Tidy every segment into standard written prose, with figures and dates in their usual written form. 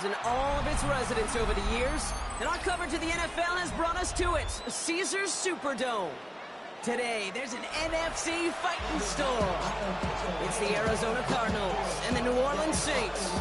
and all of its residents over the years, and our coverage of the NFL has brought us to it, Caesars Superdome. Today, there's an NFC fighting storm. It's the Arizona Cardinals and the New Orleans Saints.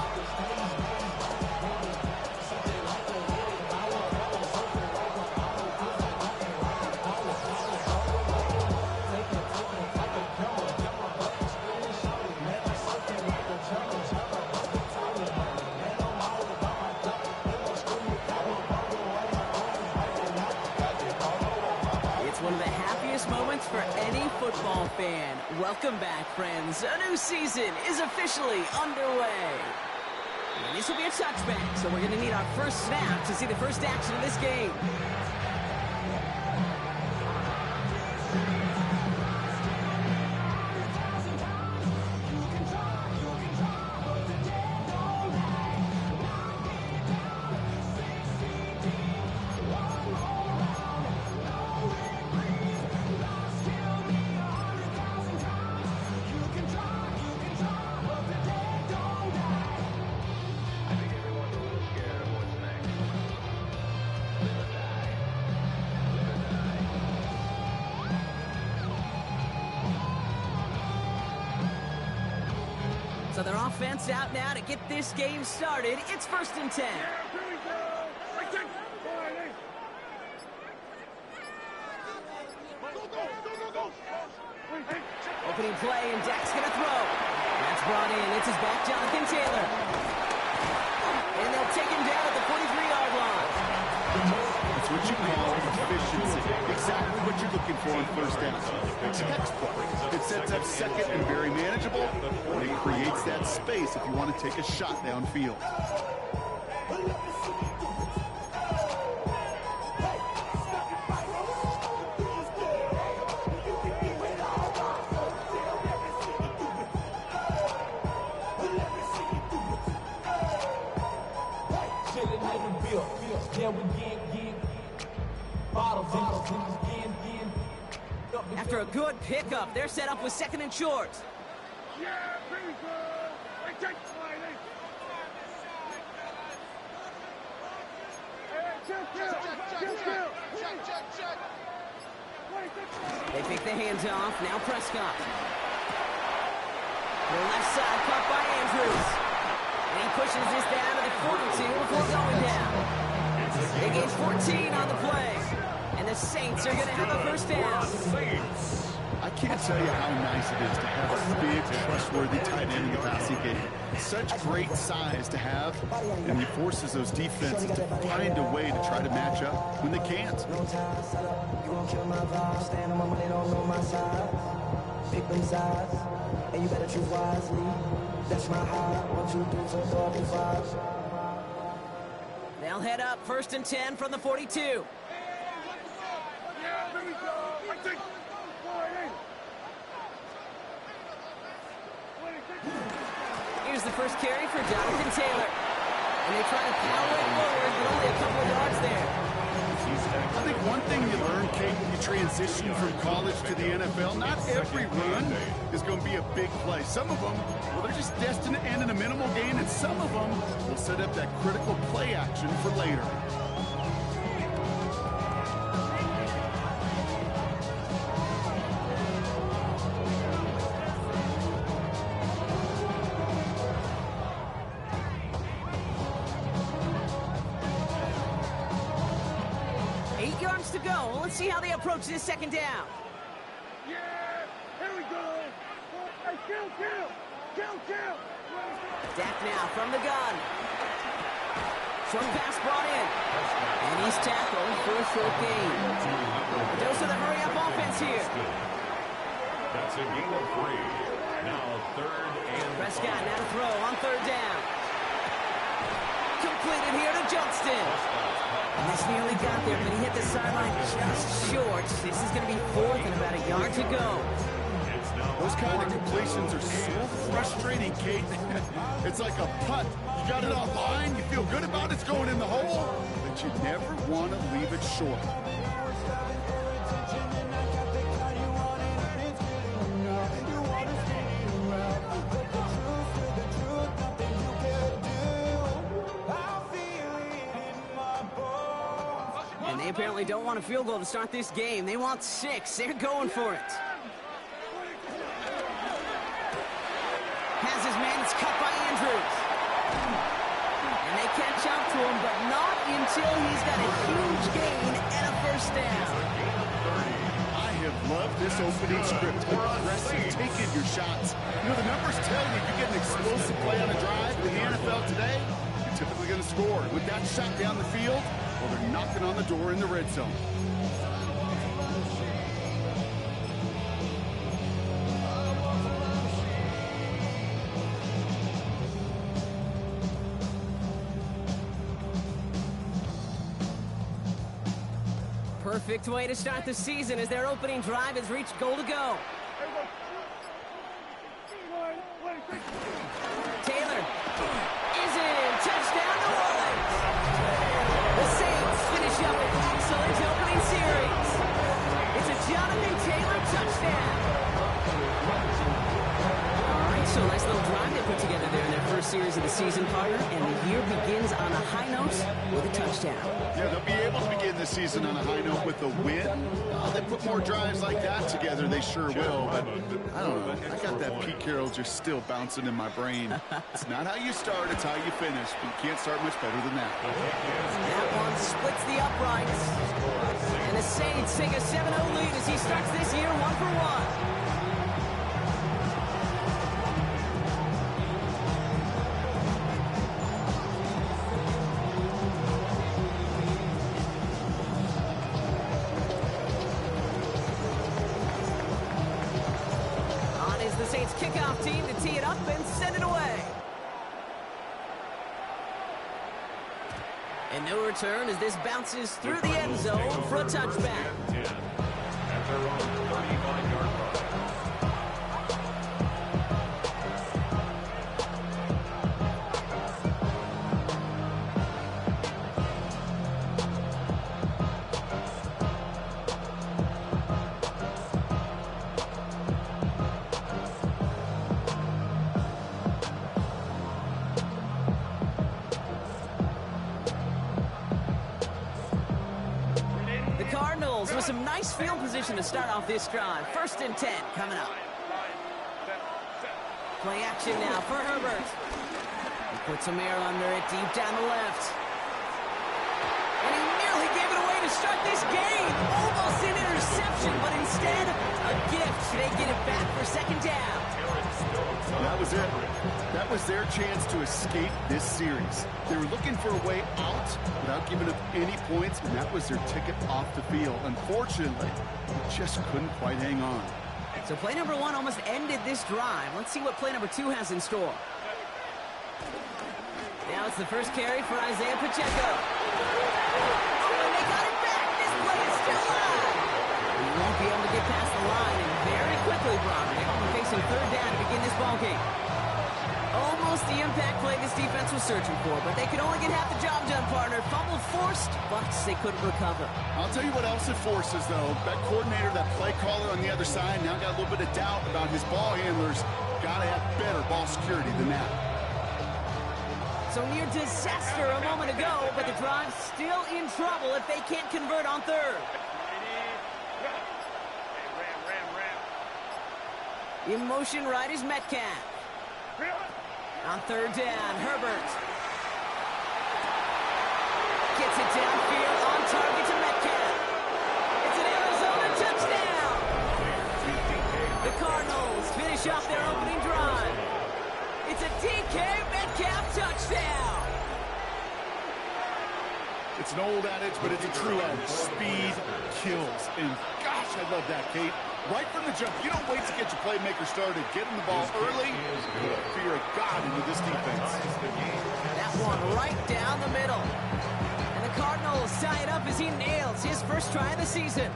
One of the happiest moments for any football fan. Welcome back, friends. A new season is officially underway. And this will be a touchback, so we're going to need our first snap to see the first action of this game. So their offense out now to get this game started. It's 1st and 10. Opening play, and Dak's going to throw. That's brought in. It's his back, Jonathan Taylor. And they'll take him down at the 43-yard line. That's what you call efficiency. Exactly what you're looking for on first down. Textbook. It sets up second and very manageable, and it creates that space if you want to take a shot downfield. After a good pickup, they're set up with 2nd and short. They pick the hands off. Now Prescott. The left side caught by Andrews. And he pushes this down to the 42 before going down. They gain 14 on the play. And the Saints are going to have a first down. I can't tell you how nice it is to have a big, trustworthy tight end in the passing game. Such great size to have, and he forces those defenses to find a way to try to match up when they can't. They'll head up 1st and 10 from the 42. Here's the first carry for Jonathan Taylor. And they try to power it forward, but only a couple of yards there. I think one thing you learn, Kate, when you transition from college to the NFL, not every run is going to be a big play. Some of them, well, they're just destined to end in a minimal gain, and some of them will set up that critical play action for later. To go. Let's see how they approach this 2nd down. Yeah, here we go. Hey, kill. Dak now from the gun. Short pass brought in. And he's tackled for a short gain. A dose of the hurry-up offense here. That's a gain of 3. Now 3rd and Prescott now to throw on 3rd down. Completed here to Johnston. And this nearly got there, but he hit the sideline just short. This is going to be 4th and about a yard to go. Those kind of completions are so frustrating, Kate. It's like a putt. You got it on line, you feel good about it's going in the hole, but you never want to leave it short. They apparently don't want a field goal to start this game. They want 6. They're going for it. Has his man. It's cut by Andrews. And they catch up to him, but not until he's got a huge gain and a first down. I have loved this opening script. Aggressive, taking your shots. You know, the numbers tell you if you get an explosive play on a drive in the NFL today, you're typically going to score. With that shot down the field, well, they're knocking on the door in the red zone. Perfect way to start the season as their opening drive has reached goal to go. Taylor is in. Touchdown, New Orleans. The Saints finish up an excellent opening series. It's a Jonathan Taylor touchdown. All right, so nice little drive they put together there in their first series of the season, partner, and the year begins on a high note with a touchdown. Yeah, they'll be able to begin the season on a high note with a win. They put more drives like that together, they sure will. But I don't know. I got that Pete Carroll just still bouncing in my brain. It's not how you start, it's how you finish. But you can't start much better than that. That one splits the uprights. And the Saints take a 7-0 lead as he starts this year 1-for-1. Kickoff team to tee it up and send it away. And no return as this bounces through the end zone for a touchback. At their own 35-yard line. With some nice field position to start off this drive. 1st and 10 coming up. Play action now for Herbert. He puts some air under it deep down the left. And he nearly gave it away to start this game. Almost an interception, but instead a gift. They get it back for 2nd down. That was it. That was their chance to escape this series. They were looking for a way out without giving up any points, and that was their ticket off the field. Unfortunately, they just couldn't quite hang on. So play number 1 almost ended this drive. Let's see what play number 2 has in store. Now it's the first carry for Isaiah Pacheco. Oh, and they got it back. This play is still alive. He won't be able to get past the line, and very quickly, Bronner, facing 3rd down to begin this ballgame. Almost the impact play this defense was searching for, but they could only get half the job done, partner. Fumble forced, but they couldn't recover. I'll tell you what else it forces, though. That coordinator, that play caller on the other side, now got a little bit of doubt about his ball handlers. Got to have better ball security than that. So near disaster a moment ago, but the drive's still in trouble if they can't convert on 3rd. In motion right is Metcalf. On 3rd down, Herbert. Gets it downfield on target to Metcalf. It's an Arizona touchdown. The Cardinals finish off their opening drive. It's a DK Metcalf touchdown. It's an old adage, but it's a true adage. Speed kills. And gosh, I love that, Kate. Right from the jump, you don't wait to get your playmaker started. Get him the ball early. You're a god into this defense. That one right down the middle. And the Cardinals tie it up as he nails his first try of the season.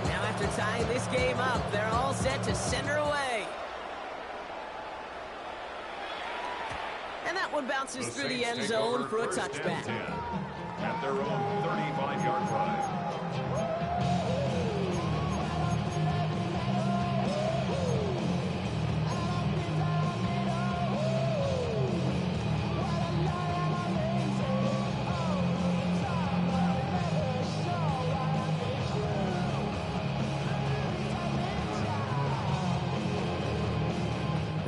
Now after tying this game up, they're all set to send her away. And that one bounces through the end zone for a touchback. At their own 35-yard line.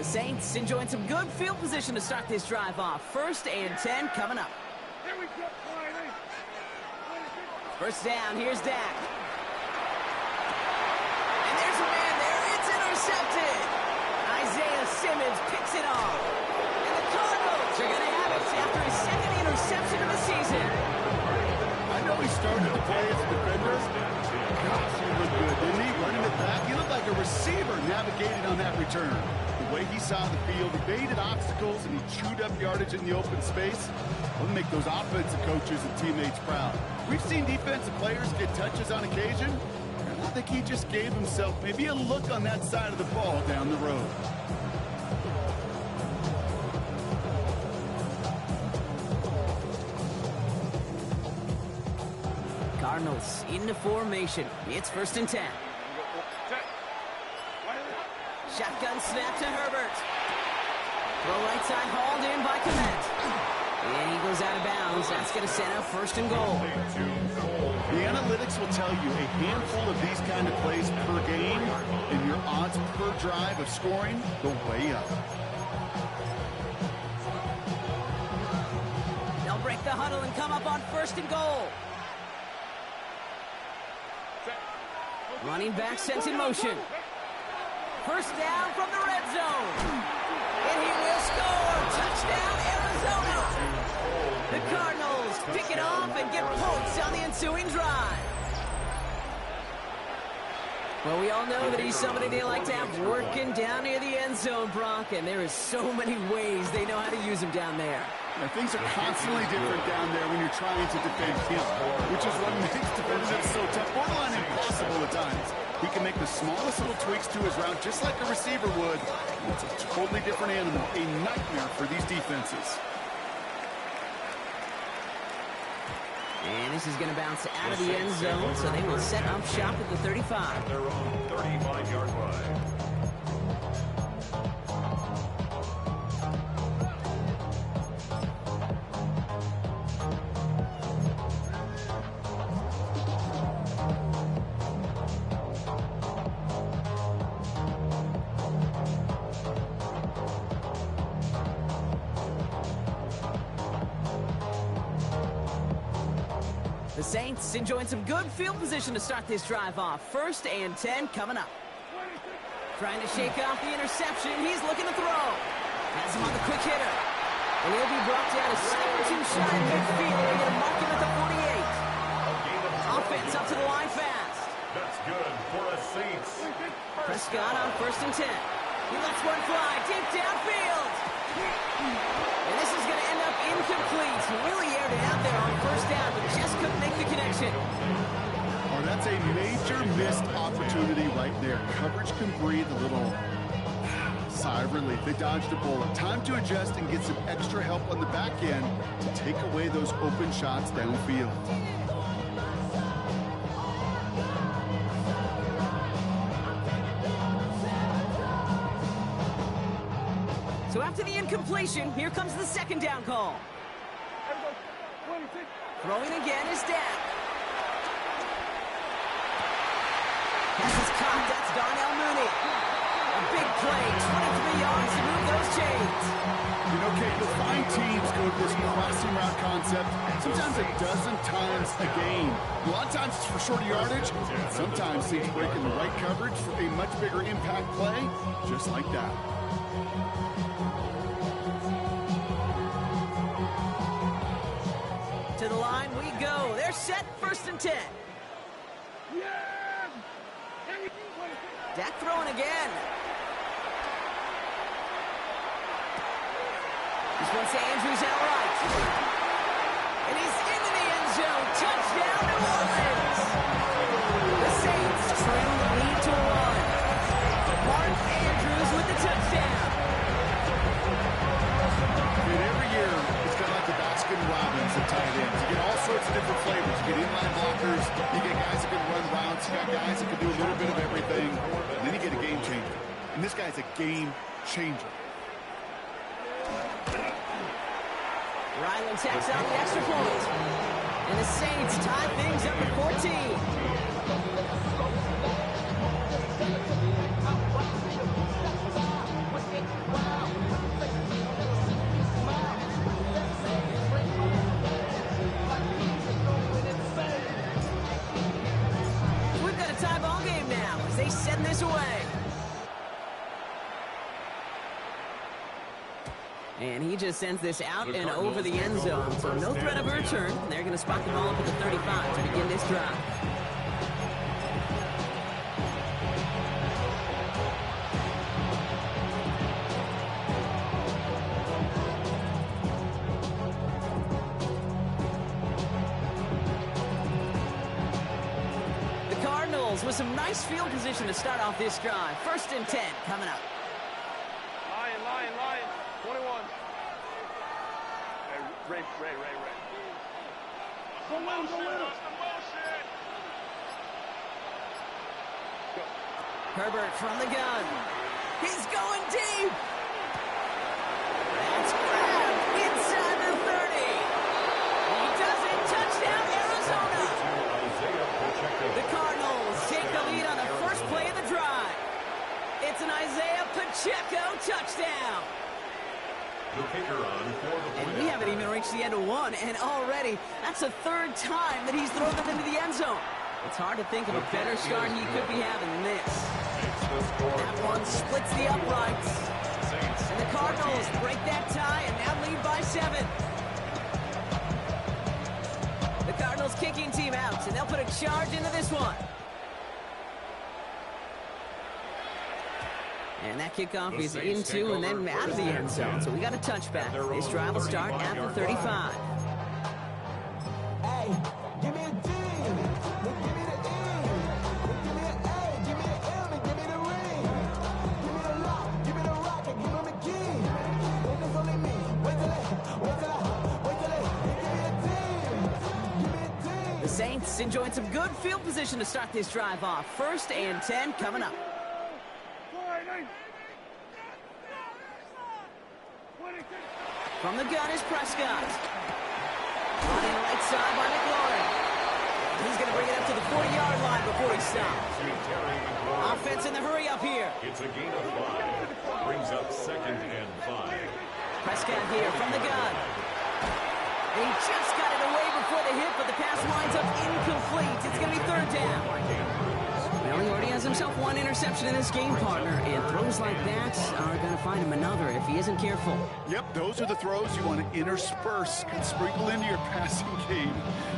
Saints enjoying some good field position to start this drive off. 1st and 10 coming up. Here we go, Riley. First down, here's Dak. And there's a man there. It's intercepted. Isaiah Simmons picks it off. And the Cardinals are going to have it after his 2nd interception of the season. I know he started to play as a defender. Gosh, he looked good, didn't he? Running it back, he looked like a receiver navigating on that return. The way he saw the field, evaded obstacles, and he chewed up yardage in the open space. Will make those offensive coaches and teammates proud. We've seen defensive players get touches on occasion. I think he just gave himself maybe a look on that side of the ball down the road. Cardinals into formation. It's 1st and 10. Shotgun snap to Herbert. Throw right side hauled in by Komet. And he goes out of bounds. That's going to set up 1st and goal. The analytics will tell you a handful of these kind of plays per game, and your odds per drive of scoring go way up. They'll break the huddle and come up on 1st and goal. Running back sent in motion. 1st down from the red zone. And he will score. Touchdown, Arizona. The Cardinals pick it off and get points on the ensuing drive. Well, we all know that he's somebody they like to have working down near the end zone, Brock, and there is so many ways they know how to use him down there. Yeah, things are constantly different down there when you're trying to defend him, which is what makes defending so tough, borderline impossible at times. He can make the smallest little tweaks to his route just like a receiver would. It's a totally different animal, a nightmare for these defenses. And this is going to bounce out of the end zone, so they will set up shop at the 35. Their own 35-yard line. The Saints enjoying some good field position to start this drive off. 1st and 10 coming up. Trying to shake off the interception. He's looking to throw. Has him on the quick hitter. And he'll be brought down a second or two shy of midfield. They're going to mark him at the 48. Offense up to the line fast. That's good for a Saints. Prescott on 1st and 10. He lets one fly deep downfield. And this is going to end up incomplete. He really aired it out there on 1st down, but just couldn't make the connection. Oh, that's a major missed opportunity right there. Coverage can breathe a little sigh of relief. They dodged a bullet. Time to adjust and get some extra help on the back end to take away those open shots downfield. So after the incompletion, here comes the 2nd down call. Throwing again is Dak. Passes caught. That's Darnell Mooney. A big play, 23 yards to move those chains. You know, Kate, you'll find teams go to this crossing route concept sometimes a dozen times a game. A lot of times it's for shorter yardage. Sometimes teams breaking the right coverage for a much bigger impact play, just like that. To the line we go. They're set, 1st and 10. Dak throwing again. This one's to Andrews outright. And he's into the end zone. Touchdown, New Orleans. The Saints trail the lead to 1. Mark Andrews with the touchdown. And every year, it's kind of like the Baskin-Robbins of tight ends. You get all sorts of different flavors. You get inline blockers. You get guys that can run routes. You got guys that can do a little bit of everything. And then you get a game changer. And this guy's a game changer. Ryland tacks out the extra point. And the Saints tie things up at 14. And he just sends this out and over the end zone. So no threat of a return. They're going to spot the ball up at the 35 to begin this drive. The Cardinals with some nice field position to start off this drive. 1st and 10 coming up. Lion. 21. Ray. Go let him. Herbert from the gun. He's going deep. That's grabbed inside the 30. He does it. Touchdown, Arizona. The Cardinals take the lead on the first play of the drive. It's an Isaiah Pacheco touchdown. The kicker on for the And we haven't even reached the end of one, and already that's the 3rd time that he's thrown it into the end zone. It's hard to think of a better start he could be having than this. That one splits the uprights. And the Cardinals break that tie and now lead by 7. The Cardinals kicking team out, and they'll put a charge into this one. And that kickoff is into and then out of the end zone. So we got a touchback. This drive will start at the 35. Hey, give me a D. Give me the E. Give me an A. Give me an M. And give me the ring. Give me the lock. Give me the rock. And give me the key. And it's only me. Wait till give me a team. Give me a team. The Saints enjoying some good field position to start this drive off. 1st and 10 coming up. From the gun is Prescott. Running right side by McLaurin. He's going to bring it up to the 40-yard line before he stops. Offense in the hurry up here. It's a gain of 5. Brings up 2nd and 5. Prescott here from the gun. He just got it away before the hit, but the pass winds up incomplete. It's going to be 3rd down. Well, he already has himself one interception in this game, partner, and throws like that are going to find him another if he isn't careful. Yep, those are the throws you want to intersperse, sprinkle into your passing game.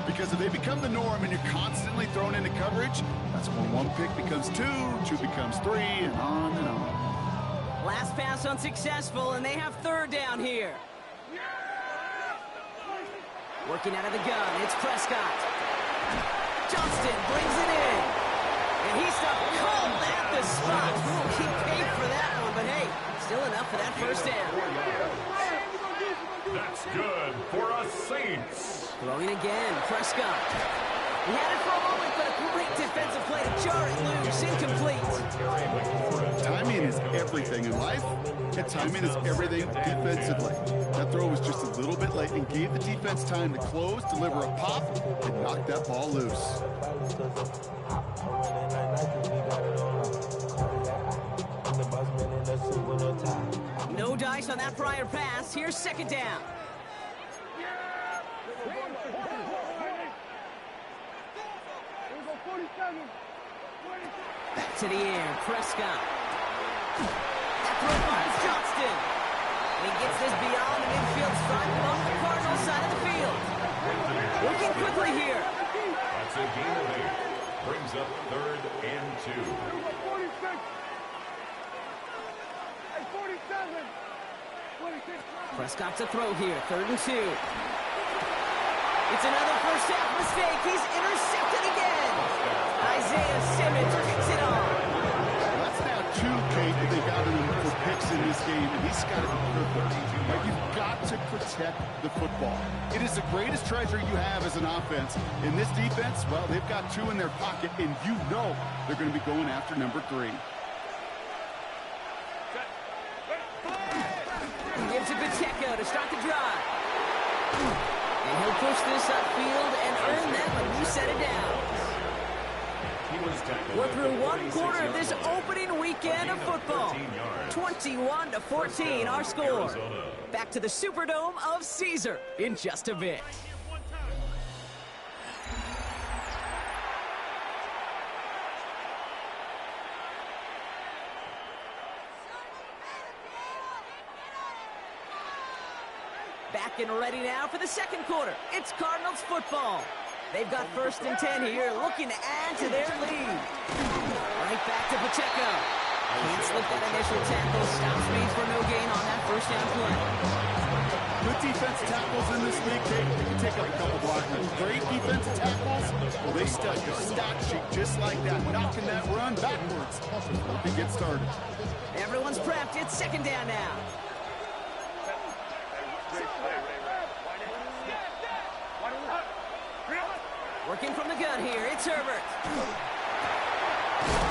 Because if they become the norm and you're constantly thrown into coverage, that's when 1 pick becomes 2, 2 becomes 3, and on and on. Last pass unsuccessful, and they have 3rd down here. Working out of the gun, it's Prescott. Johnston brings it in. And he's stopped cold at the spot. Ooh, he paid for that one, but hey, still enough for that 1st down. That's good for us Saints. Throwing again, Prescott. He had it for a moment, but a great defensive play to jar it loose. Incomplete. Timing is everything in life, and timing is everything defensively. That throw was just a little bit late and gave the defense time to close, deliver a pop, and knock that ball loose. No dice on that prior pass. Here's 2nd down. Back to the air, Prescott. That throw finds Johnston. And he gets this beyond the midfield stripe along the Cardinals side of the field. Working quickly here. That's a gain of 8. Brings up 3rd and 2. Prescott to throw here, 3rd and 2. It's another first half mistake. He's intercepted again. Isaiah Simmons picks it off. That's now 2, Kate, that they got him for picks in this game, and he's got to be perfect. Like, you've got to protect the football. It is the greatest treasure you have as an offense. In this defense, well, they've got 2 in their pocket, and you know they're going to be going after number 3. He gives it to Pacheco to start the drive. And he'll push this upfield and earn that when you set it down. We're through 1 quarter of this opening weekend of football. 21-14 our score. Back to the Superdome of Caesar in just a bit. Back and ready now for the second quarter. It's Cardinals football. They've got 1st and 10 here, looking to add to their lead. Right back to Pacheco. Can't slip that initial tackle. Stops speed for no gain on that first down play. Good defense tackles in this league, Kate. You can take up a couple blockers. Great defensive tackles, well, they stud your stat sheet just like that, knocking that run backwards before they get started. Everyone's prepped. It's 2nd down now. Working from the gun here. It's Herbert.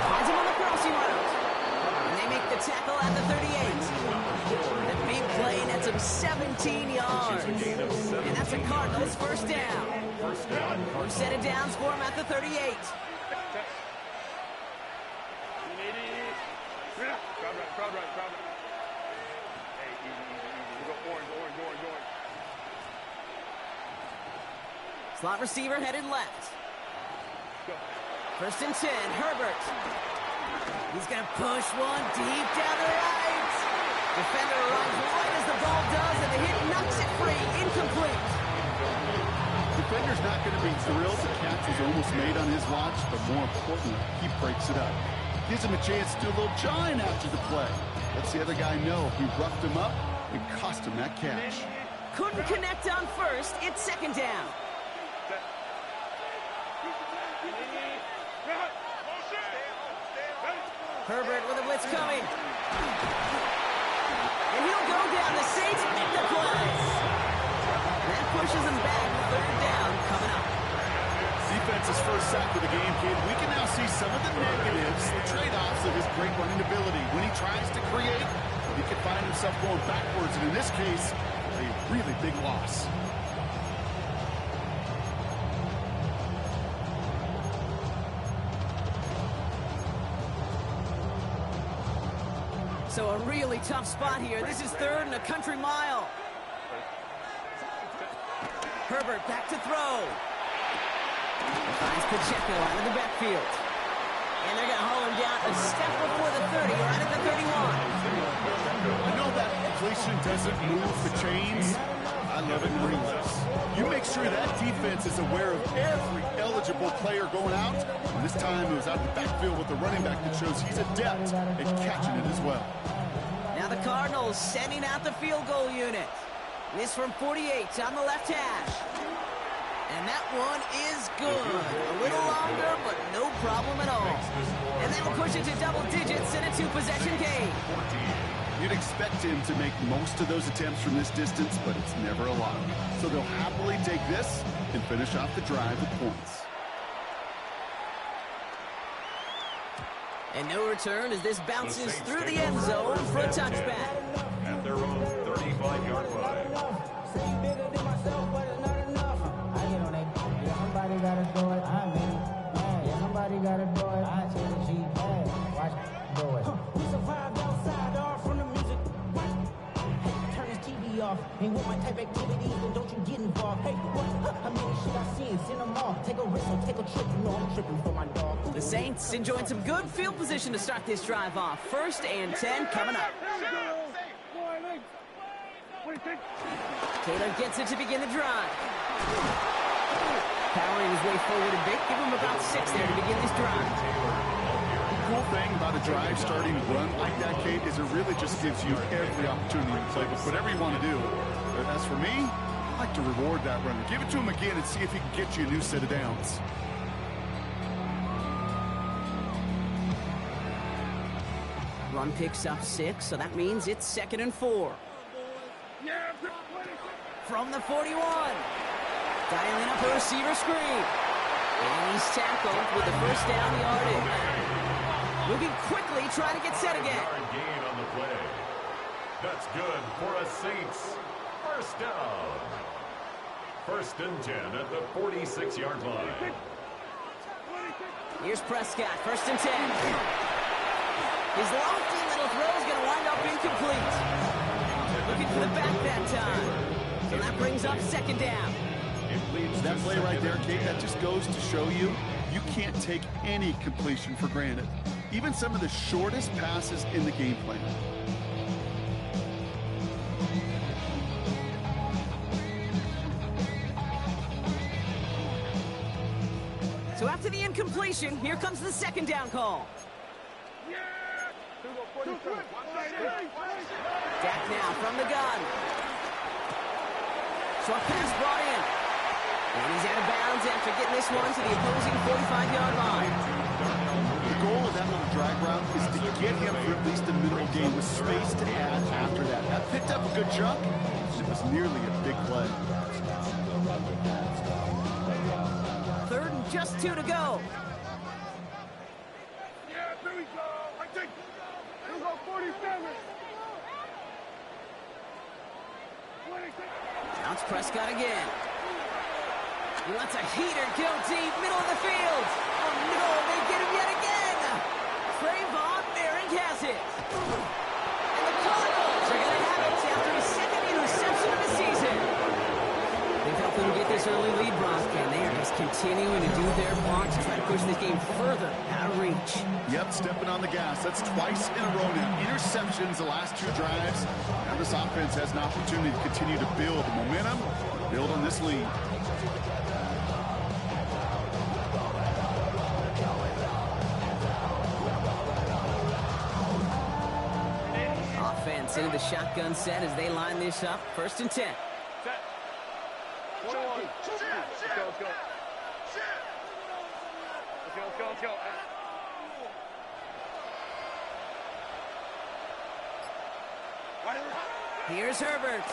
Finds him on the crossing route. And they make the tackle at the 38. The big play nets him 17 yards. And that's a Cardinals first down. 4 set of downs for him at the 38. Crowd right. Hey, easy. Go orange. Slot receiver headed left. 1st and 10, Herbert. He's going to push one deep down the right. Defender runs right as the ball does, and the hit knocks it free. Incomplete. Defender's not going to be thrilled. The catch was almost made on his watch, but more importantly, he breaks it up. Gives him a chance to do a little jawing after the play. Lets the other guy know he roughed him up and cost him that catch. Couldn't connect on first. It's 2nd down. Herbert with a blitz coming. And he'll go down. The Saints make the play. That pushes him back. 3rd down coming up. Defense's first sack of the game, kid. We can now see some of the negatives, the trade-offs of his great running ability. When he tries to create, he can find himself going backwards, and in this case, a really big loss. So a really tough spot here. This is 3rd and a country mile. Herbert back to throw. Finds Pacheco out of the backfield. And they're going to haul him down a step before the 30, right at the 31. I know that completion doesn't move the chains. I love it ruthless. You make sure that defense is aware of every eligible player going out. And this time it was out of the backfield with the running back that shows he's adept at catching it as well. Now the Cardinals sending out the field goal unit. This from 48 on the left hash. And that one is good. A little longer, but no problem at all. And that'll push it to double digits in a 2-possession game. You'd expect him to make most of those attempts from this distance, but it's never a lot. So they'll happily take this and finish off the drive with points. And no return as this bounces through the end zone for a touchback. At their own 35-yard line. Say you bigger than myself, but it's not enough. I get on that. Yeah, somebody gotta do it. I mean, yeah, somebody gotta do it. I tell the G, hey, watch do it. We survived outside, all from the music. Hey, turn this TV off. Ain't with my type activities, then don't you get involved. Hey, what? How many shit I seen? Send them off. Take a risk or take a trip. You know I'm tripping for my dog. The Saints enjoying some good field position to start this drive off. 1st and 10 coming up. Taylor gets it to begin the drive. Powering his way forward a bit. Give him about 6 there to begin this drive. The cool thing about a drive starting to run like that, Kate, is it really just gives you every opportunity to play with whatever you want to do. But as for me, I like to reward that runner. Give it to him again and see if he can get you a new set of downs. Run picks up 6, so that means it's 2nd and 4. From the 41. Dialing up a receiver screen. And he's tackled with the first down yardage. Moving quickly, trying to get set again. Yard gain on the play. That's good for a Saints first down. 1st and 10 at the 46-yard line. Here's Prescott, 1st and 10. His lofty little throw is going to wind up incomplete. Looking for the back that time. So that brings up 2nd down. That play right there, Kate, that just goes to show you can't take any completion for granted. Even some of the shortest passes in the game plan. to the incompletion. Here comes the second down call. Dak now from the gun. Short pass brought in. And he's out of bounds after getting this one to the opposing 45-yard line. The goal of that little drag route is to get him for at least a minimal gain with space to add after that. That picked up a good chunk. It was nearly a big play. 3rd and just 2 to go. Yeah, here we go. I think. Here we go, 47. Now it's Prescott again. He lets a heater go deep, middle of the field. Oh no, they get him yet again. Trayvon Merrick has it. And the Cardinals are going to have it after his 2nd interception of the season. They've helped them get this early lead, Brock, and they are just continuing to do their part to try to push this game further out of reach. Yep, stepping on the gas. That's twice in a row now. Interceptions the last 2 drives. Now this offense has an opportunity to continue to build the momentum, build on this lead. Offense into the shotgun set as they line this up. 1st and 10. Set. 21. Let's go, let's go. Let's go. Here's Herbert.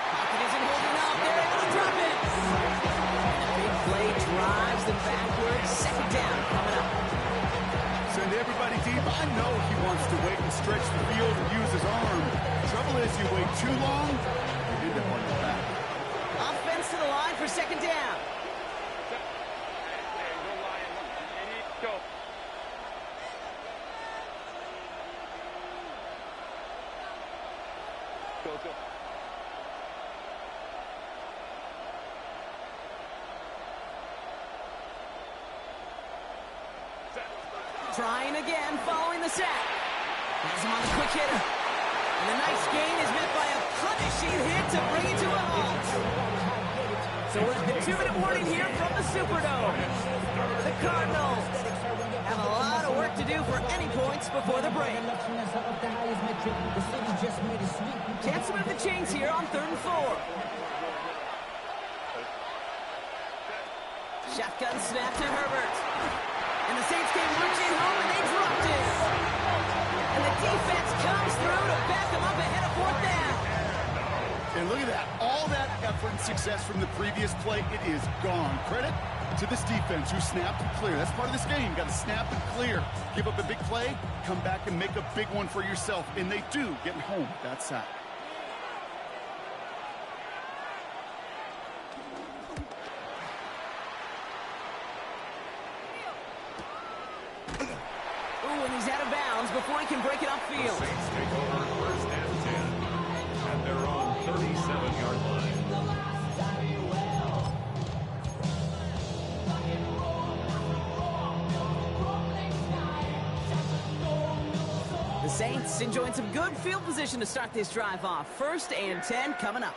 Pocket isn't holding up. They're able to drop it. And a big play drives them backwards. 2nd down coming up. Send everybody deep. I know he wants to wait and stretch the field and use his arm. Trouble is, you wait too long, you end up on your back. Offense to the line for 2nd down. Go. Go. Trying again, following the sack. Has him on the quick hitter. And the nice gain is met by a punishing hit to bring it to a halt. So we're at the 2-minute warning here from the Superdome. The Cardinals have a lot of work to do for any points before the break. Chance to move the chains here on 3rd and 4. Shotgun snap to Herbert. And the Saints came marching home and they dropped it. And the defense comes through to back them up ahead of 4th down. And look at that. All that effort and success from the previous play, it is gone. Credit to this defense who snapped and clear. That's part of this game. You got to snap and clear. Give up a big play, come back and make a big one for yourself. And they do, getting home that sack. And he's out of bounds before he can break it upfield. Saints take over 1st and 10 at their own 37-yard line. The Saints enjoying some good field position to start this drive off. 1st and 10 coming up.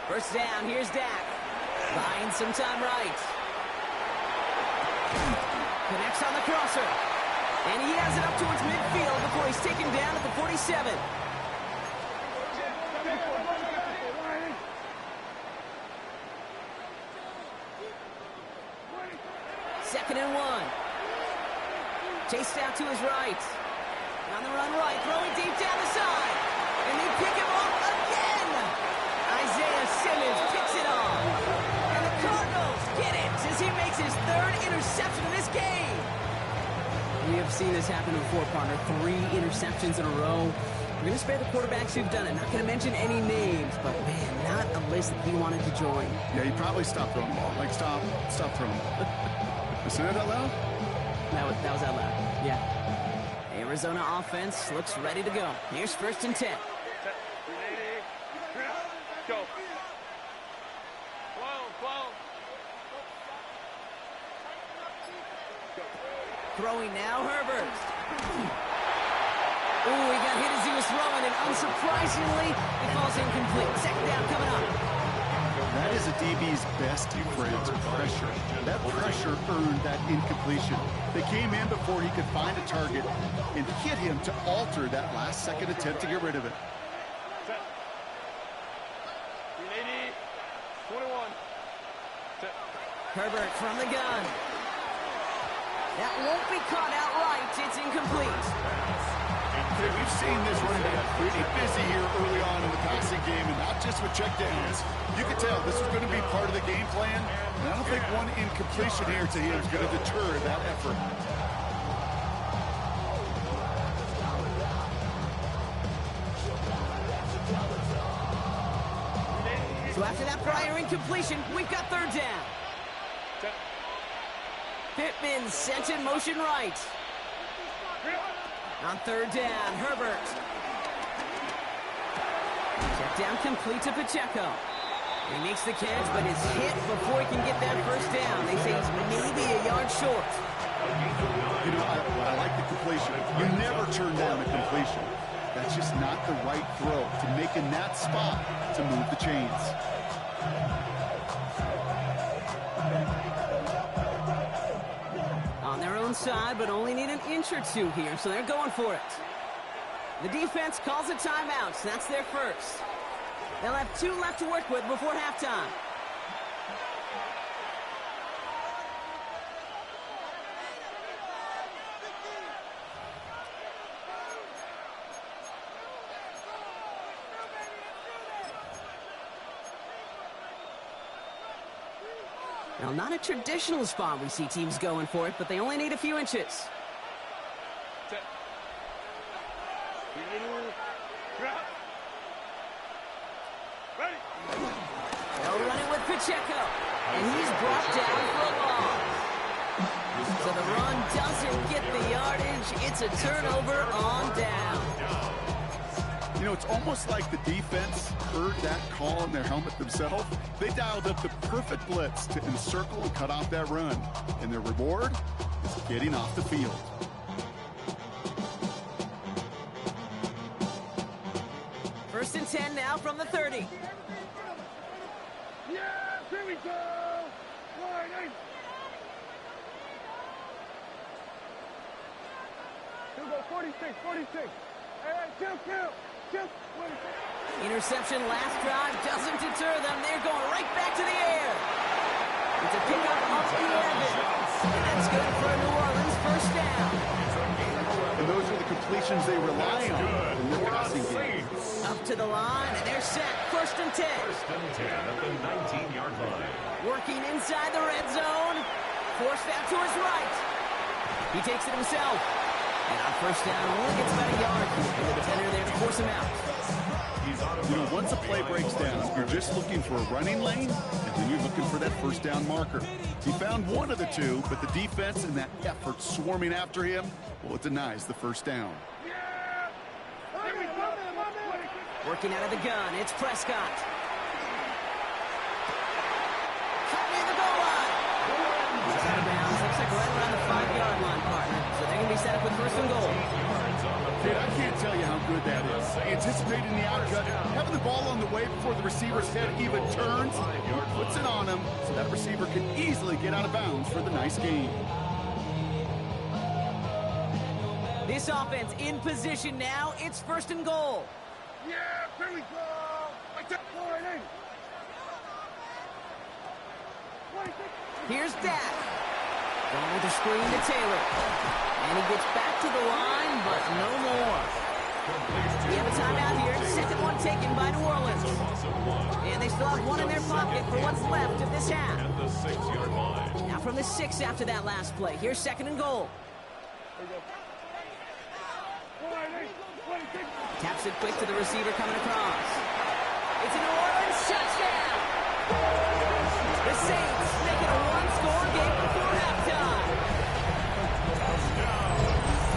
1st down, here's Dak. Buying some time right. Connects on the crosser. And he has it up towards midfield before he's taken down at the 47. Second and 1. Chased out to his right. On the run right, throwing deep down the side. And they pick him off again. Isaiah Simmons picks it off. And the Cardinals get it as he makes his 3rd interception of this game. We have seen this happen before, partner. 3 interceptions in a row. We're going to spare the quarterbacks who've done it. Not going to mention any names, but man, not a list that he wanted to join. Yeah, he probably stopped throwing the ball. Like, stop throwing. Listen to that loud? That was out loud. Yeah. Arizona offense looks ready to go. Here's 1st and 10. Go. Throwing now, Herbert. Ooh, he got hit as he was throwing, and unsurprisingly, it falls incomplete. 2nd down coming up. That is a DB's best friend, pressure. That pressure earned that incompletion. They came in before he could find a target and hit him to alter that last-second attempt to get rid of it. 21. Herbert from the gun. That won't be caught outright. It's incomplete. We've seen this running back pretty busy here early on in the passing game, and not just with checkdowns. You can tell this was going to be part of the game plan, and I don't think one incompletion here to him is going to deter that effort. So after that prior incompletion, we've got third down. Pittman sent in motion right. On third down, Herbert. Check down complete to Pacheco. He makes the catch, but is hit before he can get that first down. They say he's maybe a yard short. You know, I like the completion. You never turn down a completion. That's just not the right throw to make in that spot to move the chains. On their own side, but only need an inch or two here, so they're going for it. The defense calls a timeout, so that's their first. They'll have 2 left to work with before halftime. Now, not a traditional spot we see teams going for it, but they only need a few inches. They'll run it with Pacheco, and he's brought down for a loss. So the run doesn't get the yardage. It's a turnover on down. You know, it's almost like the defense heard that call in their helmet themselves. They dialed up the perfect blitz to encircle and cut off that run. And their reward is getting off the field. First and 10 now from the 30. Yeah, here we go. Warning. Here we go, 46, 46. Hey, kill. Interception last drive doesn't deter them. They're going right back to the air. It's a pickup up 11. And that's good for a New Orleans first down. And those are the completions they rely on in their passing game. Up to the line, and they're set. First and 10. First and 10 at the 19-yard line. Working inside the red zone. Forced out to his right. He takes it himself. And on first down, only gets about a yard. And the defender there to force him out. You know, once a play breaks down, you're just looking for a running lane, and then you're looking for that first down marker. He found one of the two, but the defense and that effort swarming after him, well, it denies the first down. Working out of the gun, it's Prescott. Cut near the goal line. He's out of bounds. Looks like right around the 5-yard line, partner. So they're going to be set up with first and goal. Dude, I can't tell you how good that is. Anticipating the outcut, having the ball on the way before the receiver's head even turns, puts it on him so that receiver can easily get out of bounds for the nice gain. This offense in position now. It's first and goal. Yeah, here we go. Warning. Here's Dak. Going with a screen to Taylor. And he gets back to the line, but no more. We have a timeout here. Second one taken by New Orleans. And they still have one in their pocket for what's left of this half. At the 6-yard line. Now from the 6 after that last play. Here's second and goal. Taps it quick to the receiver coming across. It's a New Orleans touchdown. The Saints make it a one-score game before halftime.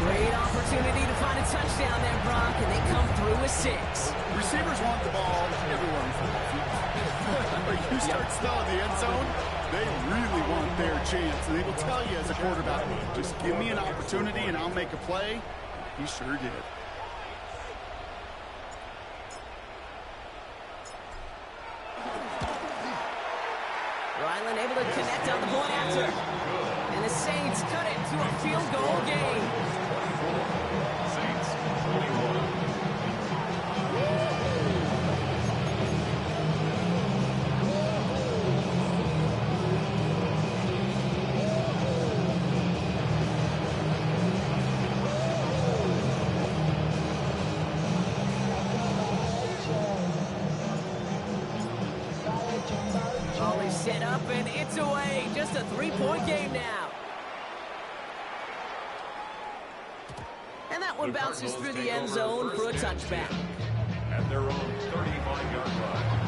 Great opportunity to find a touchdown there, Brock, and they come through with 6. Receivers want the ball, everyone for the feet. When you start smelling the end zone, they really want their chance. And they will tell you as a quarterback, just give me an opportunity and I'll make a play. He sure did. able to connect on the point after. And the Saints cut it to a field goal game. Saints 21. Ball is set up and it's away. Just a 3-point game now. And that one bounces through the end zone for a touchback. At their own 35-yard line.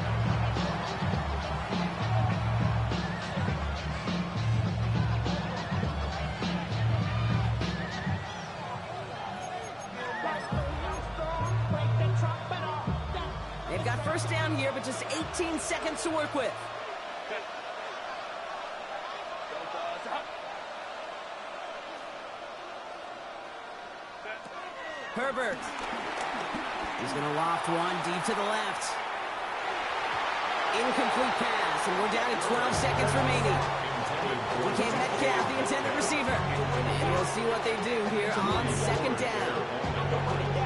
They've got first down here, but just 18 seconds to work with. Herbert. He's going to loft one deep to the left. Incomplete pass, and we're down to 12 seconds remaining. DK Metcalf, the intended receiver. And we'll see what they do here on second down.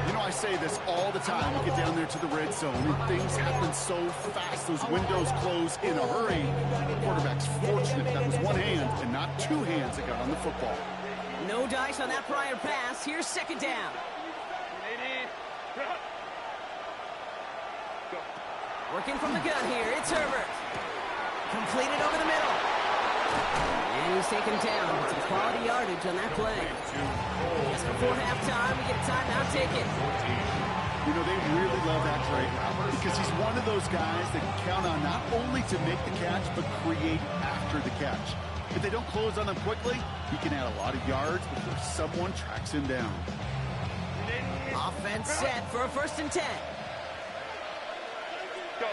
You know, I say this all the time. We get down there to the red zone, and things happen so fast. Those windows close in a hurry. The quarterback's fortunate that was one hand and not two hands that got on the football. No dice on that prior pass. Here's second down. Working from the gun here, it's Herbert. Completed over the middle. And he's taken down. Some quality yardage on that play. Just before halftime, we get a timeout taken. You know, they really love that Drake because he's one of those guys that can count on not only to make the catch, but create after the catch. If they don't close on him quickly, he can add a lot of yards before someone tracks him down. Offense set for a 1st and 10. Go.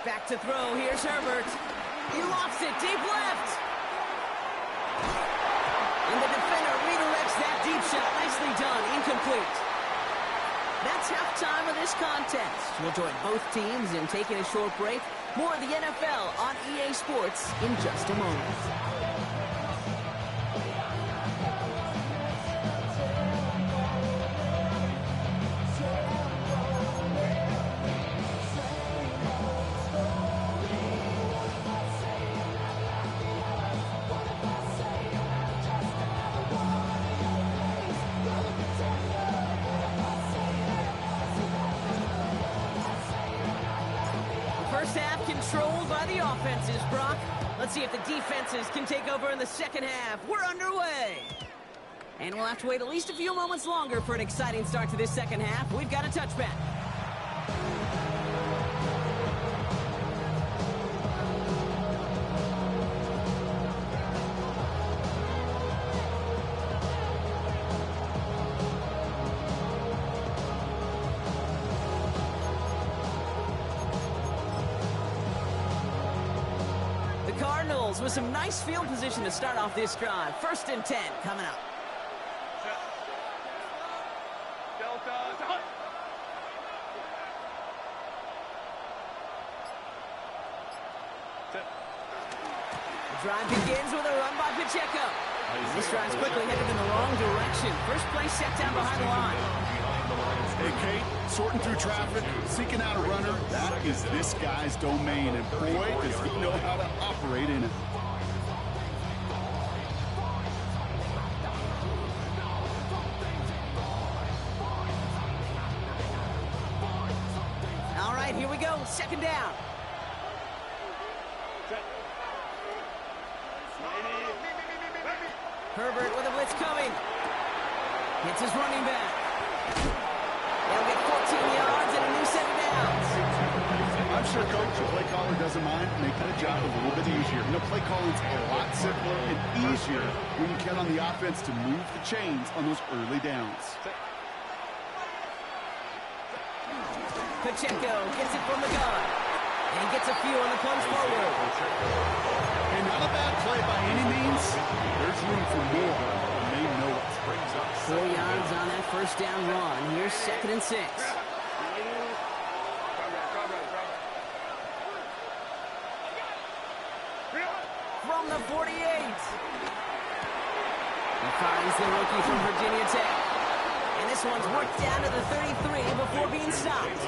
Back to throw. Here's Herbert. He lofts it deep left. And the defender redirects that deep shot. Nicely done. Incomplete. That's halftime of this contest. We'll join both teams in taking a short break. More of the NFL on EA Sports in just a moment. First half controlled by the offenses, Brock. Let's see if the defenses can take over in the second half. We're underway. And we'll have to wait at least a few moments longer for an exciting start to this second half. We've got a touchback. Cardinals with some nice field position to start off this drive. 1st and 10 coming up. The drive begins with a run by Pacheco. This drive's quickly headed in the wrong direction. First play set down behind the line. Hey, Kate, sorting through traffic, seeking out a runner, that is this guy's domain, and boy, does he know how to operate in it. All right, here we go, second down. Herbert with a blitz coming. Hits his running back. They'll get 14 yards and a new set of downs. I'm sure Coach, the play caller, doesn't mind making the job a little bit easier. You know, play calling's a lot simpler and easier when you count on the offense to move the chains on those early downs. Pacheco gets it from the gun. And he gets a few on the punch forward. And not a bad play by any means. There's room for more, and they know it. 4 yards on that first down run. Here's 2nd and 6. He finds the rookie from Virginia Tech. And this one's worked down to the 33 before being stopped.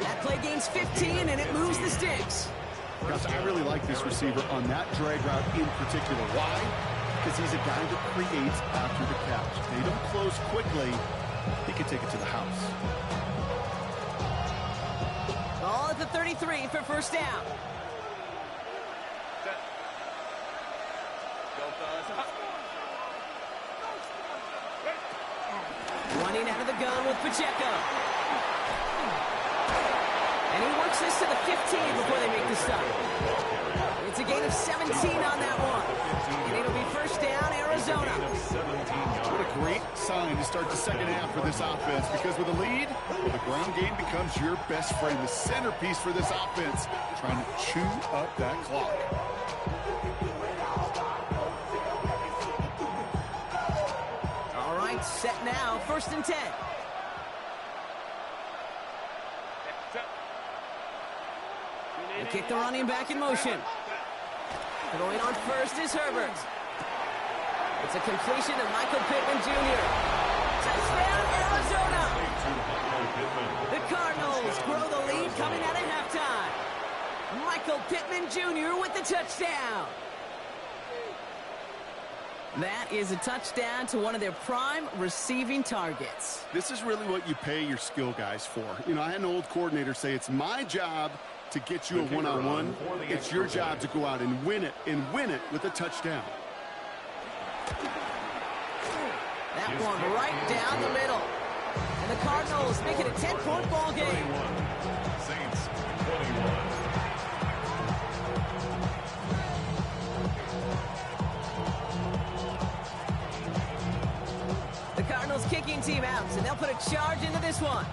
That play gains 15, and it moves the sticks. Gosh, I really like this receiver on that drag route in particular. Why? Because he's a guy that creates after the catch. They don't close quickly. He can take it to the house. Ball at the 33 for first down. Running out of the gun with Pacheco. And he works this to the 15 before they make the stop. It's a gain of 17 on that one. And it'll be first down, Arizona. What a great sign to start the second half for this offense, because with a lead, the ground game becomes your best friend, the centerpiece for this offense, trying to chew up that clock. All right, set now, first and 10. They kick the running back in motion. Throwing on first is Herbert. It's a completion to Michael Pittman Jr. Touchdown, Arizona! The Cardinals grow the lead coming out of halftime. Michael Pittman Jr. with the touchdown. That is a touchdown to one of their prime receiving targets. This is really what you pay your skill guys for. You know, I had an old coordinator say, it's my job to get you a one-on-one. It's your job to go out and win it with a touchdown. That one right down the middle. And the Cardinals make it a 10-point ball game. Saints 21. The Cardinals kicking team out, and they'll put a charge into this one.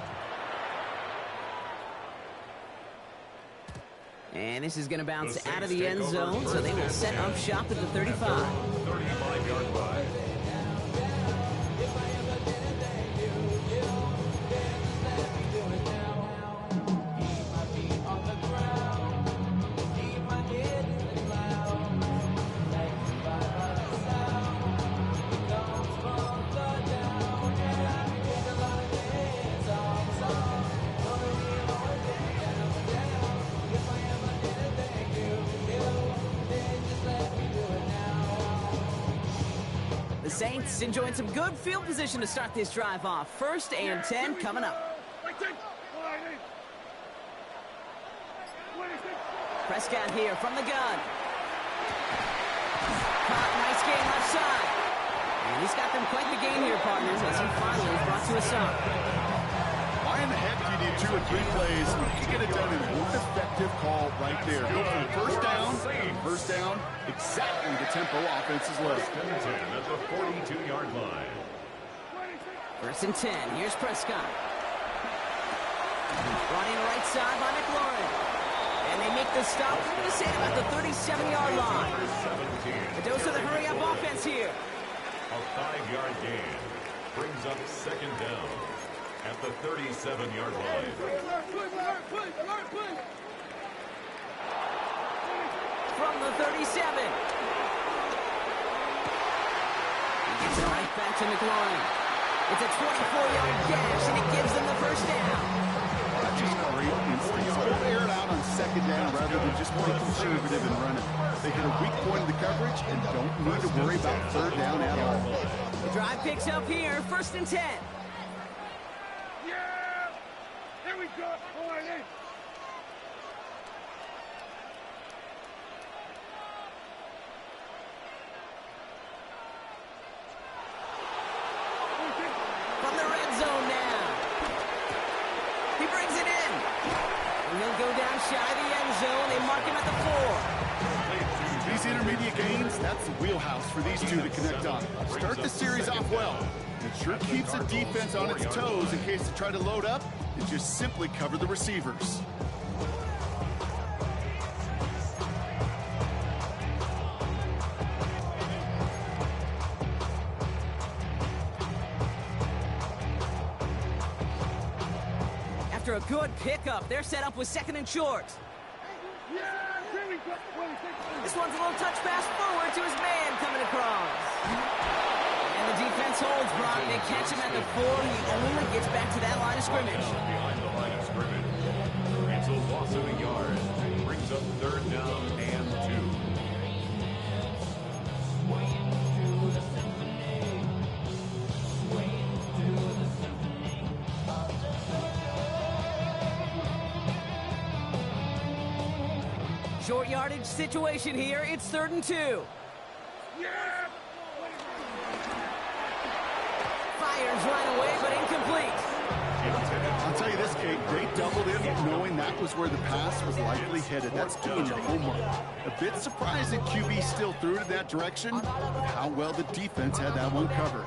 And this is going to bounce out of the end zone, so they will set up shop at the 35. 35-yard line. Saints enjoying some good field position to start this drive off. First and 10 coming up. Prescott here from the gun. Caught, nice game left side. And he's got them quite the game here, partners, as he finally is brought to a stop. Why in the heck do you need 2 or 3 plays? You can get it done in one effective call right there. Go for first down, exactly the tempo offense is led. At the 42-yard line. First and 10, here's Prescott. Running right side by McLaurin. And they make the stop, I'm going to say about the 37-yard line. A dose of the hurry-up offense here. A 5-yard gain brings up second down at the 37-yard line. From the 37. He gets it right back to McLaurin. It's a 24-yard dash, and it gives them the first down. That's just great instincts. Don't air it out on second down rather than just play conservative and run it. They hit a weak point of the coverage and don't need to worry about third down at all. The drive picks up here, first and 10. Yeah! Here we go! From the red zone now. He brings it in. And he'll go down shy of the end zone. They mark him at the 4. These intermediate gains, that's the wheelhouse for these two to connect on. Start the series off well. It sure keeps the defense on its toes in case they try to load up and just simply cover the receivers. After a good pickup, they're set up with second and short. This one's a little touch pass forward to his man coming across. holds, Brock. They catch him at the 4. He only gets back to that line of scrimmage. Behind the line of scrimmage. It's a loss of a yard. Brings up 3rd down and 2. Short yardage situation here. It's 3rd and 2. Fires right away, but incomplete. I'll tell you this, Kate, they doubled him knowing that was where the pass was likely headed. That's doing your homework. A bit surprising QB still threw it in that direction, but how well the defense had that one covered.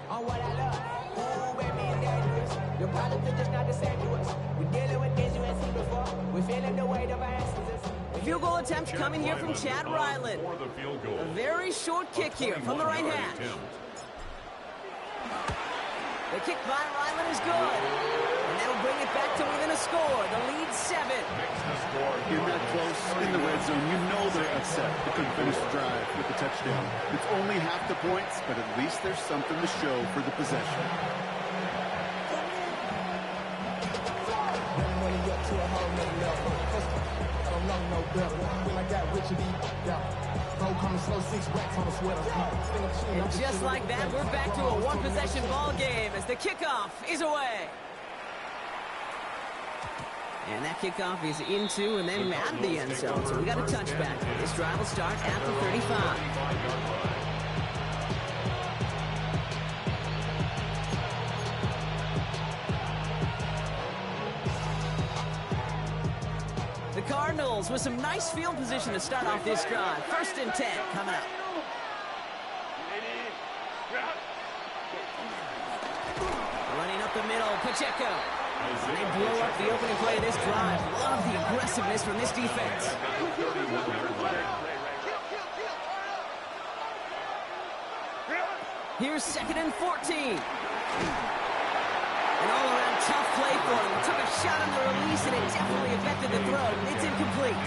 On what I love, ooh, baby, and dangerous. The problems are just not the same to us. We're dealing with things you ain't seen before. We're feeling the weight of our answers. Field goal attempt coming here from Chad Ryland. For the field goal. A very short kick here from the right hash. The kick by Ryland is good. And that'll bring it back to within a score. The lead 7. In that close, in the red zone, you know they're upset. They couldn't finish the drive with the touchdown. It's only half the points, but at least there's something to show for the possession. And just like that, we're back to a one-possession ball game as the kickoff is away. And that kickoff is into and then out of the end zone. So we got a touchback. This drive will start at the 35. The Cardinals with some nice field position to start off this drive. 1st and 10 coming up. Running up the middle, Pacheco. And they blow up the opening play of this drive. Love the aggressiveness from this defense. Here's 2nd and 14. An all-around tough play for him. Took a shot on the release, and it definitely affected the throw. It's incomplete.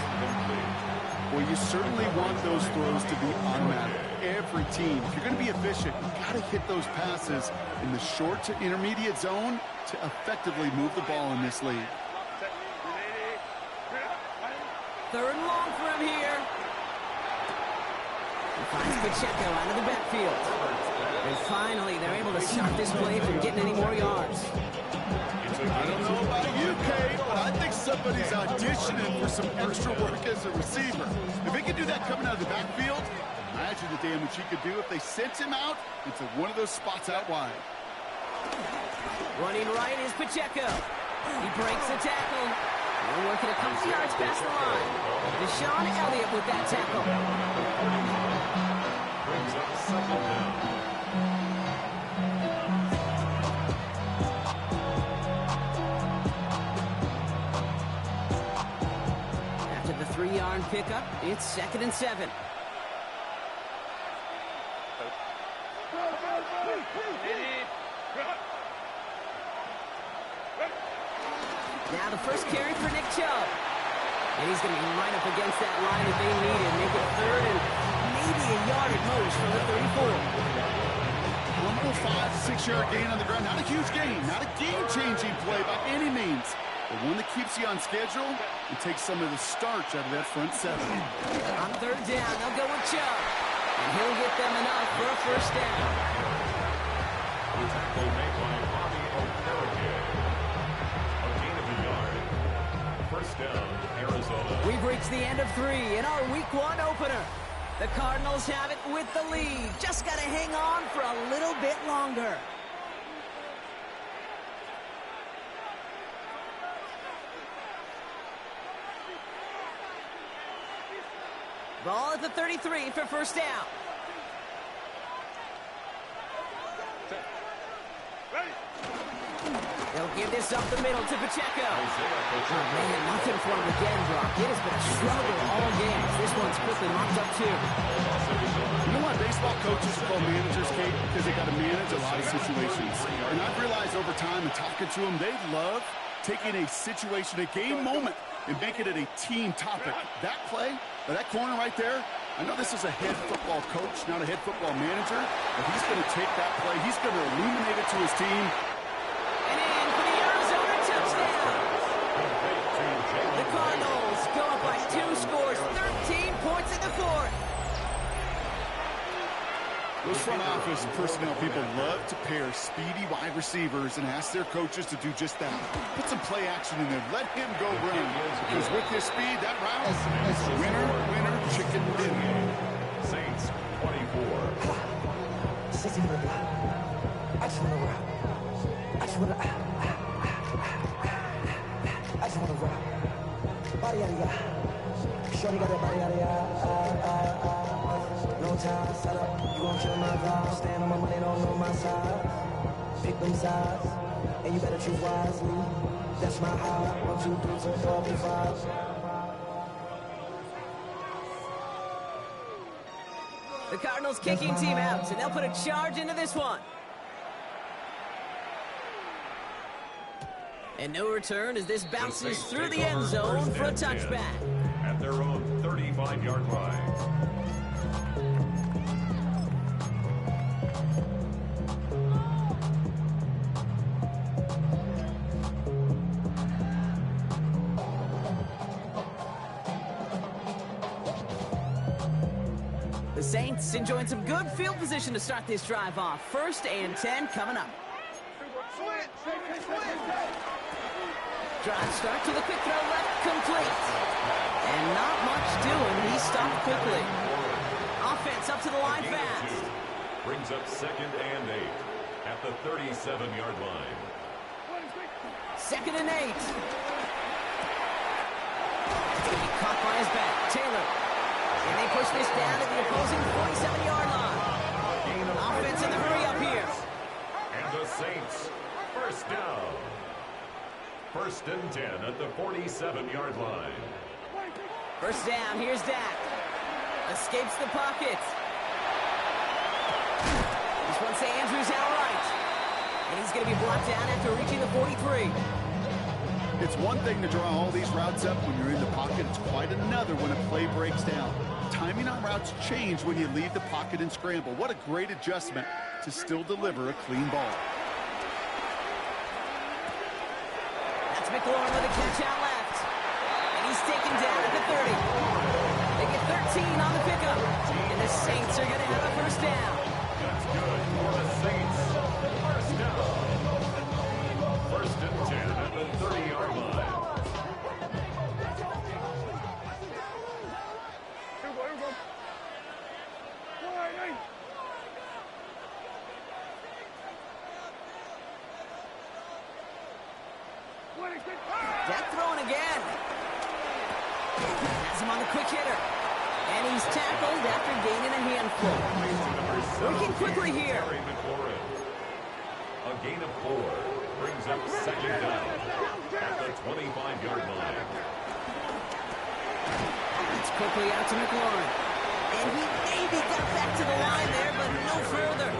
Well, you certainly want those throws to be automatic. Every team, if you're going to be efficient, you've got to hit those passes in the short to intermediate zone to effectively move the ball in this league. 3rd and long for him here. He finds Pacheco out of the backfield. And finally, they're able to stop this play from getting any more yards. I don't know about you, Kate, but I think somebody's auditioning for some extra work as a receiver. If he could do that coming out of the backfield, imagine the damage he could do if they sent him out into one of those spots out wide. Running right is Pacheco. He breaks the tackle. They're working a couple yards past the line. Deshaun Elliott with that tackle. Brings up 2nd down. After the 3-yard pickup, it's 2nd and 7. Now the first carry for Nick Chubb. And he's going to be right up against that line that they needed. Make it 3rd and maybe a yard at most from the 34. 5-6-yard gain on the ground. Not a huge gain. Not a game-changing play by any means. But one that keeps you on schedule and takes some of the starch out of that front 7. On 3rd down, they'll go with Chubb. And he'll get them enough for a 1st down. Tackle made by Bobby Okereke. A gain of a yard. 1st down, Arizona. We've reached the end of 3 in our Week 1 opener. The Cardinals have it with the lead. Just got to hang on for a little bit longer. Ball at the 33 for 1st down. They'll give this up the middle to Pacheco. Oh, man, nothing for him again, Brock. It has been a struggle all game. This one's quickly mopped up, too. You know why baseball coaches are called managers, Kate? Because they got to manage a lot of situations. And I've realized over time and talking to them, they love taking a situation, a game moment, and making it a team topic. That play, or that corner right there, I know this is a head football coach, not a head football manager, but he's going to take that play. He's going to illuminate it to his team. And in for the Arizona touchdown. The Cardinals go up by 2 scores, 13 points in the fourth. Those front office personnel people love to pair speedy wide receivers and ask their coaches to do just that. Put some play action in there. Let him go run. Because with his speed, that route is winner, winner, chicken dinner. Saints 24. I just want to rock. I just want to rock. Body out of ya. Shorty got that body out of ya. No time, set up. You gon' kill my vibe. Stand on my money, don't know my side. Pick them sides, and you better choose wisely. That's my high. 1, 2, 3, 4, 5. The Cardinals kicking team out, and they'll put a charge into this one. And no return as this bounces through the end zone for a touchback. At their own 35-yard line. The Saints enjoying some good field position to start this drive off. 1st and 10 coming up. Drive start to the quick throw left, complete. And not much doing. He stopped quickly. Offense up to the line fast. Brings up 2nd and 8 at the 37-yard line. 2nd and 8. It's going to be caught by his back. Taylor. And they push this down to the opposing 47-yard line. Offense in the hurry up here. And the Saints, 1st down. 1st and 10 at the 47-yard line. 1st down, here's Dak. Escapes the pocket. This one say Andrews out right. And he's going to be brought down after reaching the 43. It's one thing to draw all these routes up when you're in the pocket. It's quite another when a play breaks down. Timing on routes change when you leave the pocket and scramble. What a great adjustment to still deliver a clean ball. That's McLaurin with a catch out left. And he's taken down at the 30. They get 13 on the pickup. And the Saints are going to have a 1st down. That's good for the Saints. 1st down. 1st and 10 at the 30-yard line. Dak throwing again. Has him on the quick hitter. And he's tackled after gaining a handful. Working quickly here. A gain of 4 brings up 2nd down at the 25-yard line. It's quickly out to McLaurin. And he maybe got back to the line there, but no further.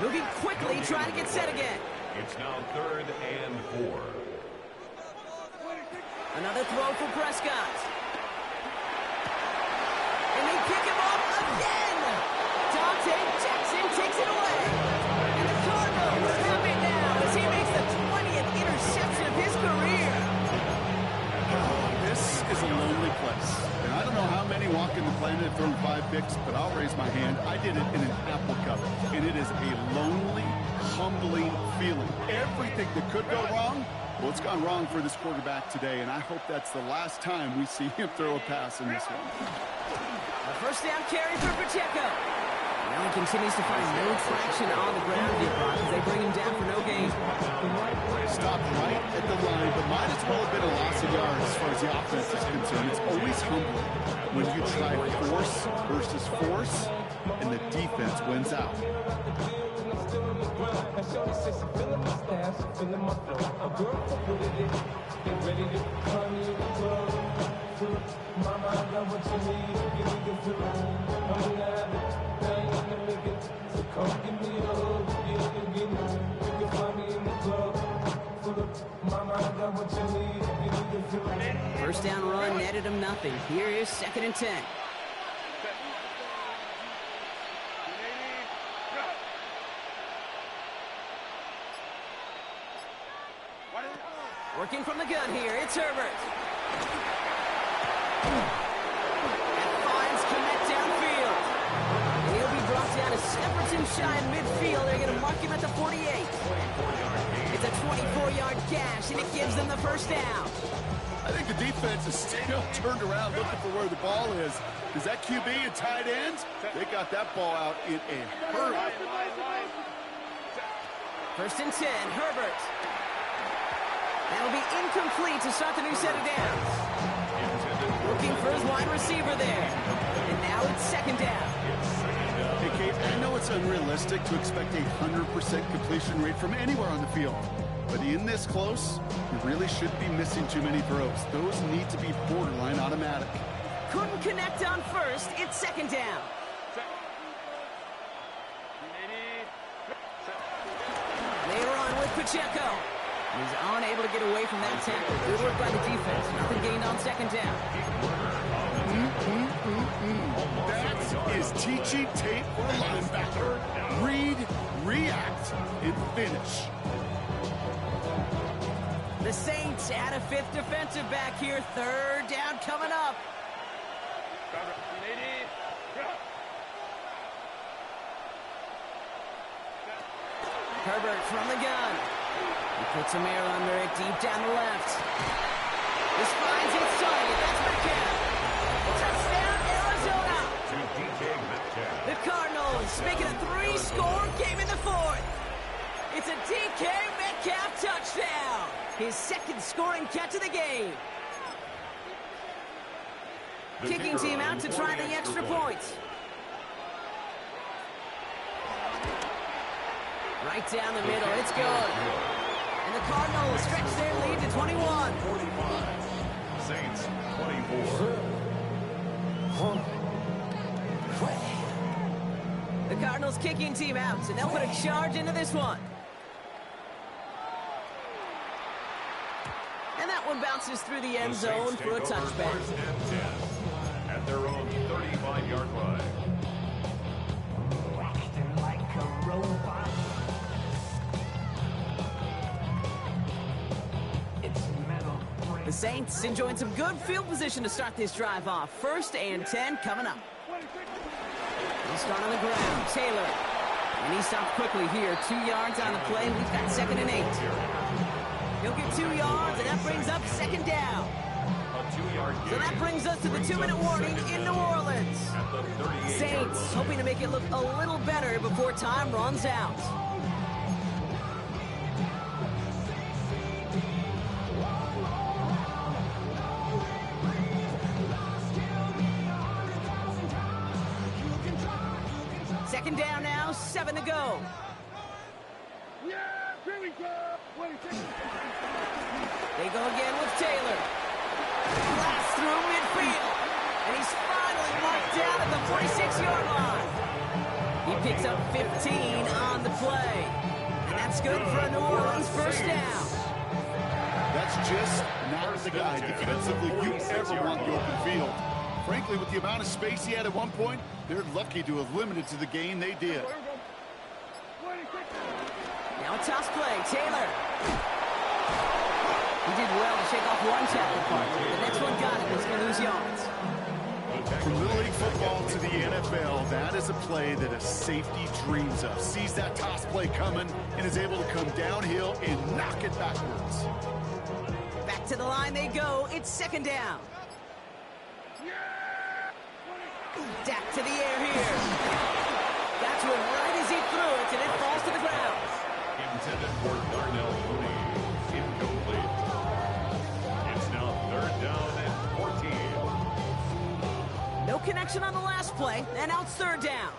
Moving quickly, trying to get set again. It's now 3rd and 4. Another throw for Prescott. And they pick him up again. Dante Jackson takes it away. And the Cardinals have it now as he makes the 20th interception of his career. This is a lonely place. And I don't know how many walk in the planet have thrown 5 picks, but I'll raise my hand. I did it in an Apple Cup. And it is a lonely, humbling feeling. Everything that could go wrong, well, it's gone wrong for this quarterback today, and I hope that's the last time we see him throw a pass in this one. A 1st down carry for Pacheco. Now he continues to find no traction on the ground here, Brock, as they bring him down for no gain. Stopped right at the line, but might as well have been a loss of yards as far as the offense is concerned. It's always humbling when you try force versus force, and the defense wins out. And shorty says she feeling my style, she feeling my flow. A girl fuck with it, get ready to come in the club. Mama, I got what you need, give me the flow. I'm gonna have it, I ain't gonna make it. So come give me a hug, get it. You can find me in the club. Mama, I got what you need, give me the flow. 1st down run netted him nothing. Here is 2nd and 10. Working from the gun here, it's Herbert. And finds Kmet downfield. And he'll be brought down a Sepperton shy in midfield. They're going to mark him at the 48. It's a 24-yard gash, and it gives them the first down. I think the defense is still turned around looking for where the ball is. Is that QB and tight ends? They got that ball out in a hurry. First and 10, Herbert. That'll be incomplete to start the new set of downs. Looking for his wide receiver there. And now it's second down. Hey, Kate, I know it's unrealistic to expect a 100% completion rate from anywhere on the field. But in this close, you really shouldn't be missing too many throws. Those need to be borderline automatic. Couldn't connect on first. It's second down. They run with Pacheco. He's unable to get away from that tackle. Good work by the defense. Nothing gained on second down. That is teaching tape for a linebacker. Read, react, and finish. The Saints add a fifth defensive back here. Third down coming up. Herbert from the gun. He puts some air under it deep down the left. This finds its target. That's Metcalf. Touchdown, Arizona. The Cardinals making a 3-score game in the fourth. It's a DK Metcalf touchdown. His second scoring catch of the game. Kicking team out to try the extra points. Right down the middle, it's good. And the Cardinals stretch their lead to 21. 45. Saints 24. The Cardinals kicking team out, and they'll put a charge into this one. And that one bounces through the end zone for a touchback. First and 10 at their own 35-yard line. Acting like a robot. It's metal. The Saints enjoying some good field position to start this drive off. First and 10 coming up. He'll start on the ground. Taylor. And he stopped quickly here. 2 yards on the play. We've got second and 8. He'll get 2 yards, and that brings up second down. So that brings us to the 2-minute warning in New Orleans. Saints hoping to make it look a little better before time runs out. Second down now, 7 to go. Yeah, here we go. 26. They go again with Taylor. Blast through midfield. And he's finally marked down at the 46-yard line. He picks up 15 on the play. And that's good for a New Orleans first down. That's just not the guy defensively you ever want the open field. Frankly, with the amount of space he had at one point, they're lucky to have limited to the gain they did. Now a toss play, Taylor. He did well to shake off one tackle partner. The next one got him. He's going to lose yards. From Little League football to the NFL, that is a play that a safety dreams of. Sees that toss play coming and is able to come downhill and knock it backwards. Back to the line they go. It's second down. Dak to the air here. That's one right as he threw it, and it falls to the ground. Intended for Darnell Mooney. Incomplete. It's now third down and 14. No connection on the last play, and now it's third down.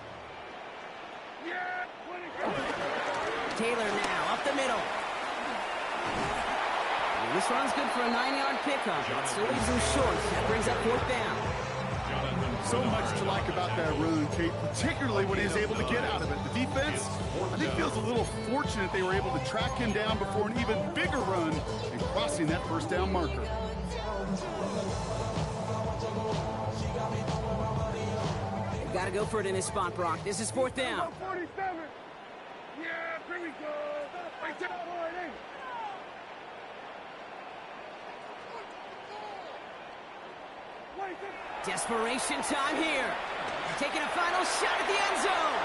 Taylor now up the middle. And this one's good for a 9-yard pickup. It still leaves him short. That brings up fourth down. So much to like about that run, Kate, particularly when he was able to get out of it. The defense, I think, feels a little fortunate they were able to track him down before an even bigger run and crossing that first down marker. They've got to go for it in his spot, Brock. This is fourth down. 47. Yeah, here we go. Desperation time here. Taking a final shot at the end zone.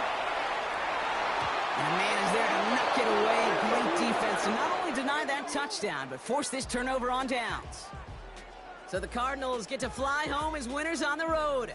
And the man is there to knock it away. Great defense to not only deny that touchdown, but force this turnover on downs. So the Cardinals get to fly home as winners on the road.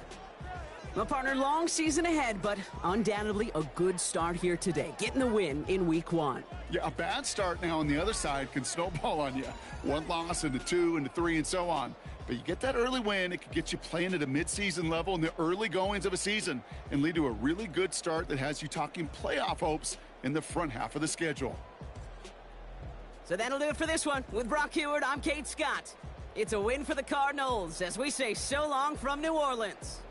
My partner, long season ahead, but undoubtedly a good start here today, getting the win in Week 1. Yeah, a bad start now on the other side can snowball on you. One loss into 2, into 3, and so on. But you get that early win, it could get you playing at a midseason level in the early goings of a season and lead to a really good start that has you talking playoff hopes in the front half of the schedule. So that'll do it for this one. With Brock Heward, I'm Kate Scott. It's a win for the Cardinals as we say so long from New Orleans.